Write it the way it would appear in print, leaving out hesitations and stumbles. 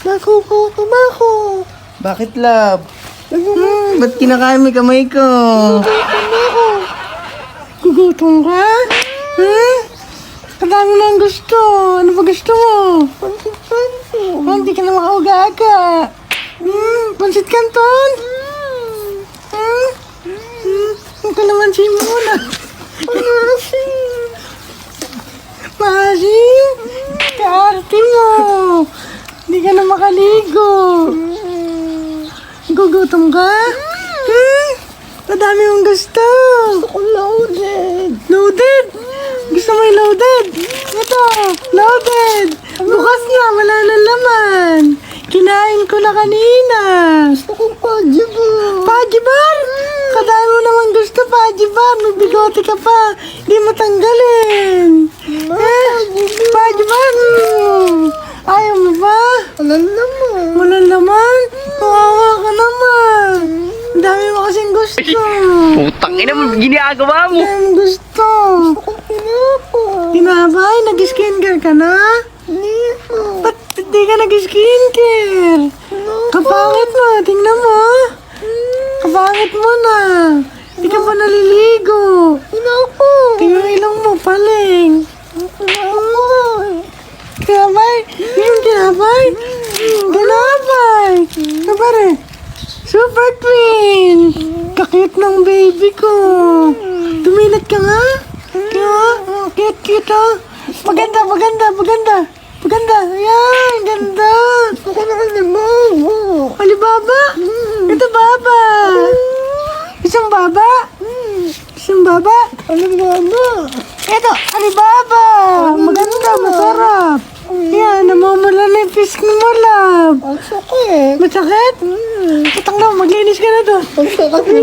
Nagugutom ako. Bakit, love? Nagugutom Ba't kinakain mo yung kamay ko? ako. Gugutom ka? Kadami mo ang gusto. Ano ba gusto mo? Pansit kanton. Hindi ka na makaugaga. Pansit kanton? Ang kalamansi muna. Maasim? Kaarte mo. Hindi ka na makaligo. Gugutom ka? Madami mong gusto. Gusto ko loaded. Loaded? Gusto mo yung loaded? Ito, loaded. Bukas na, wala na laman. Kinain ko na kanina. Gusto kong pajibar. Pajibar? Kadami mo naman gusto pajibar. May bigote ka pa. Hindi mo tanggalin. Pajibar? Ayaw mo ba? Walang laman. Walang laman? Kawawa ka naman. Ang dami mo kasing gusto. Putang ina mo, ginagawa mo. Ang dami mo gusto. Gusto kong tinapay. Tinapay? Nag-skincare ka na? Hindi po. Ba't hindi ka nag-skincare? Kapangit mo. Tingnan mo. Kapangit mo na. Hindi ka pa naliligo. Tingnan ilong mo, paling. Tinapay? Yung tinapay? Tinapay. Kapare. Super Queen! Kakit ng baby ko! Tumilat ka nga? Cute, oh! Paganda! Ayan! Ganda! Gusto ko na Alibaba! Alibaba? Ito baba! Isang baba? Isang baba? Alibaba! Ito! Alibaba! Maganda! Masarap! Yan! Namamala na yung fisk mo, love! Ang sakit! Masakit? Patang na! Maglinis ka na doon! Ang sakit!